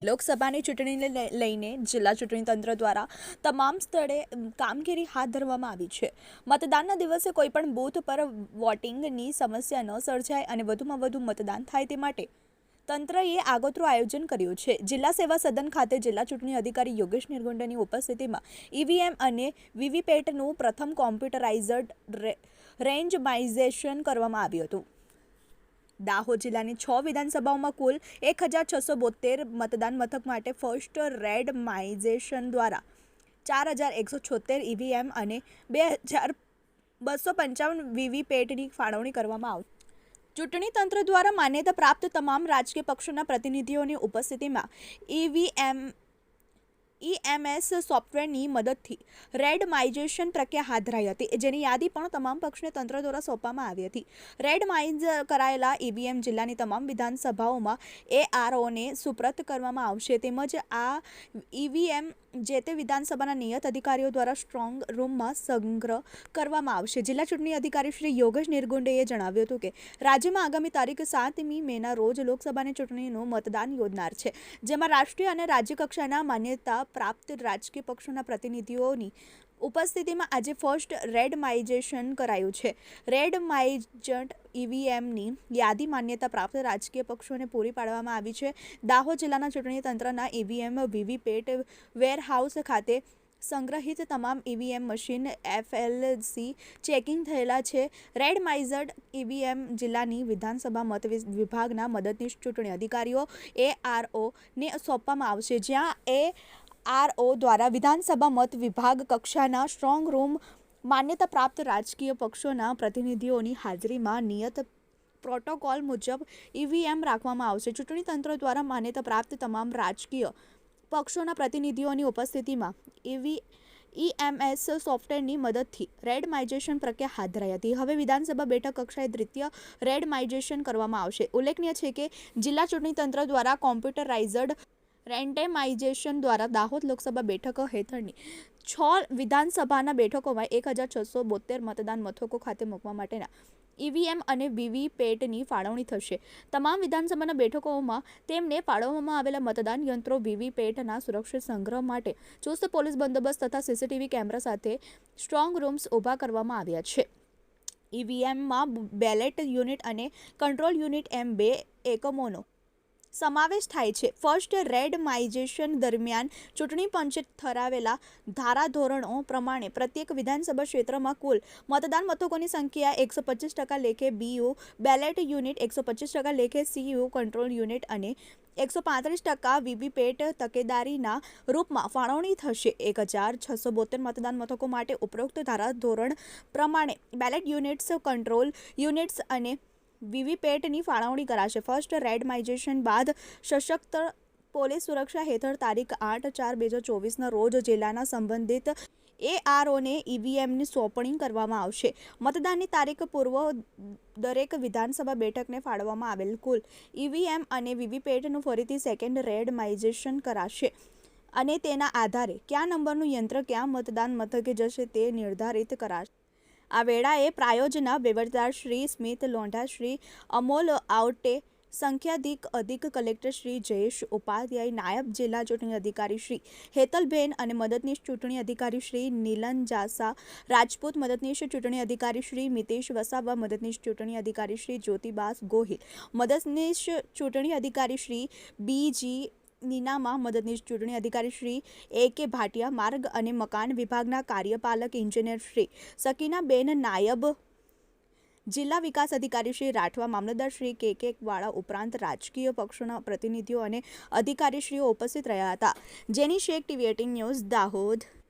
લોકસભાની ચૂંટણીને લઈને જિલ્લા ચૂંટણી તંત્ર દ્વારા તમામ સ્થળે કામગીરી હાથ ધરવામાં આવી છે. મતદાનના દિવસે કોઈપણ બૂથ પર વોટિંગની સમસ્યા ન સર્જાય અને વધુમાં વધુ મતદાન થાય તે માટે તંત્રએ આગોતરું આયોજન કર્યું છે. જિલ્લા સેવા સદન ખાતે જિલ્લા ચૂંટણી અધિકારી યોગેશ નિરગુંડેની ઉપસ્થિતિમાં ઈવીએમ અને વીવીપેટનું પ્રથમ કોમ્પ્યુટરાઇઝ્ડ રેન્જમાઇઝેશન કરવામાં આવ્યું હતું. દાહોદ જિલ્લાની 6 વિધાનસભાઓમાં કુલ 1672 મતદાન મથક માટે ફર્સ્ટ રેન્ડમાઇઝેશન દ્વારા 4176 ઈવીએમ અને 2255 વીવીપેટની ફાળવણી કરવામાં આવશે. ચૂંટણી તંત્ર દ્વારા માન્યતા પ્રાપ્ત તમામ રાજકીય પક્ષોના પ્રતિનિધિઓની ઉપસ્થિતિમાં ઈએમએસ સોફ્ટવેરની મદદથી રેન્ડમાઇઝેશન પ્રક્રિયા હાથ ધરાઈ હતી, જેની યાદી પણ તમામ પક્ષને તંત્ર દ્વારા સોંપવામાં આવી હતી. રેન્ડમાઇઝ કરાયેલા ઈવીએમ જિલ્લાની તમામ વિધાનસભાઓમાં એઆરઓને સુપ્રત કરવામાં આવશે તેમજ આ ઈવીએમ જે તે વિધાનસભાના નિયત અધિકારીઓ દ્વારા સ્ટ્રોંગ રૂમમાં સંગ્રહ કરવામાં આવશે. જિલ્લા ચૂંટણી અધિકારી શ્રી યોગેશ નિરગુંડેએ જણાવ્યું હતું કે રાજ્યમાં આગામી તારીખ 7મી મેના રોજ લોકસભાની ચૂંટણીનું મતદાન યોજાનાર છે, જેમાં રાષ્ટ્રીય અને રાજ્ય કક્ષાના માન્યતા પ્રાપ્ત રાજકીય પક્ષોના પ્રતિનિધિઓની ઉપસ્થિતિમાં આજે ફર્સ્ટ રેન્ડમાઇઝેશન કરાયું છે. રેન્ડમાઇઝ્ડ ઈવીએમની યાદી માન્યતા પ્રાપ્ત રાજકીય પક્ષોને પૂરી પાડવામાં આવી છે. દાહોદ જિલ્લાના ચૂંટણી તંત્રના ઈવીએમ વીવીપેટ વેરહાઉસ ખાતે સંગ્રહિત તમામ ઈવીએમ મશીન એફએલસી ચેકિંગ થયેલા છે. રેન્ડમાઇઝ્ડ ઈવીએમ જિલ્લાની વિધાનસભા મત વિભાગના મદદનીશ ચૂંટણી અધિકારીઓ એઆરઓને સોંપવામાં આવશે, જ્યાં આરઓ દ્વારા વિધાનસભા મત વિભાગ કક્ષાના સ્ટ્રોંગ રૂમ માન્યતા પ્રાપ્ત રાજકીય પક્ષોના પ્રતિનિધિઓની હાજરીમાં નિયત પ્રોટોકોલ મુજબ ઈવીએમ રાખવામાં આવશે. ચૂંટણી તંત્ર દ્વારા માન્યતા પ્રાપ્ત તમામ રાજકીય પક્ષોના પ્રતિનિધિઓની ઉપસ્થિતિમાં ઈએમએસ સોફ્ટવેરની મદદથી રેન્ડમાઇઝેશન પ્રક્રિયા હાથ ધરાઈ હતી. હવે વિધાનસભા બેઠક કક્ષાએ દ્વિતીય રેન્ડમાઇઝેશન કરવામાં આવશે. ઉલ્લેખનીય છે કે જિલ્લા ચૂંટણી તંત્ર દ્વારા કોમ્પ્યુટરાઇઝ્ડ રેન્ડમાઇઝેશન દ્વારા દાહોદ લોકસભા બેઠક હેઠળની 6 વિધાનસભાના બેઠકોમાં 1672 મતદાન મથકો ખાતે મૂકવા માટેના ઈવીએમ અને વીવીપેટની ફાળવણી થશે. તમામ વિધાનસભાના બેઠકોમાં તેમને ફાળવવામાં આવેલા મતદાન યંત્રો વીવીપેટના સુરક્ષિત સંગ્રહ માટે ચુસ્ત પોલીસ બંદોબસ્ત તથા સીસીટીવી કેમેરા સાથે સ્ટ્રોંગ રૂમ્સ ઊભા કરવામાં આવ્યા છે. ઈવીએમમાં બેલેટ યુનિટ અને કંટ્રોલ યુનિટ એમ 2 એકમોનો સમાવેશ થાય છે. ફર્સ્ટ રેન્ડમાઇઝેશન દરમિયાન ચૂંટણી પંચે ઠરાવેલા ધારાધોરણો પ્રમાણે પ્રત્યેક વિધાનસભા ક્ષેત્રમાં કુલ મતદાન મથકોની સંખ્યા 125% લેખે બીયુ બેલેટ યુનિટ, 125% લેખે સીયુ કંટ્રોલ યુનિટ અને 135% વીવીપેટ તકેદારીના રૂપમાં ફાળવણી થશે. 1672 મતદાન મથકો માટે ઉપરોક્ત ધારાધોરણ પ્રમાણે બેલેટ યુનિટ્સ, કંટ્રોલ યુનિટ્સ અને વીવીપેટની ફાળવણી કરાશે. ફર્સ્ટ રેન્ડમાઇઝેશન બાદ સશક્ત પોલીસ સુરક્ષા હેઠળ તારીખ 8/4/2024ના રોજ જિલ્લાના સંબંધિત એઆરઓને ઈવીએમની સોંપણી કરવામાં આવશે. મતદાનની તારીખ પૂર્વ દરેક વિધાનસભા બેઠકને ફાળવવામાં આવેલ કુલ ઈવીએમ અને વીવીપેટનું ફરીથી સેકન્ડ રેન્ડમાઇઝેશન કરાશે અને તેના આધારે કયા નંબરનું યંત્ર કયા મતદાન મથકે જશે તે નિર્ધારિત કરાશે. આ વેળાએ પ્રાયોજના વહીવટદાર શ્રી સ્મિત લોઢા, શ્રી અમોલ આવટે, સંખ્યાધિક અધિક કલેક્ટર શ્રી જયેશ ઉપાધ્યાય, નાયબ જિલ્લા ચૂંટણી અધિકારી શ્રી હેતલબેન અને મદદનીશ ચૂંટણી અધિકારી શ્રી નીલંજાસા રાજપૂત, મદદનીશ ચૂંટણી અધિકારી શ્રી મિતેશ વસાવા, મદદનીશ ચૂંટણી અધિકારી શ્રી જ્યોતિબાસ ગોહિલ, મદદનીશ ચૂંટણી અધિકારી શ્રી બીજી નીનામા, મદદનીશ ચૂંટણી અધિકારી શ્રી એ.કે. ભાટિયા, માર્ગ અને મકાન વિભાગના કાર્યપાલક ઇજનેર શ્રી સકીનાબેન, નાયબ જિલ્લા વિકાસ અધિકારી શ્રી રાઠવા, મામલતદાર શ્રી કે.કે. વાળા ઉપરાંત રાજકીય પક્ષોના પ્રતિનિધિઓ અને અધિકારીશ્રીઓ ઉપસ્થિત રહ્યા હતા. જેની શેખ, ટીવી 18 ન્યૂઝ, દાહોદ.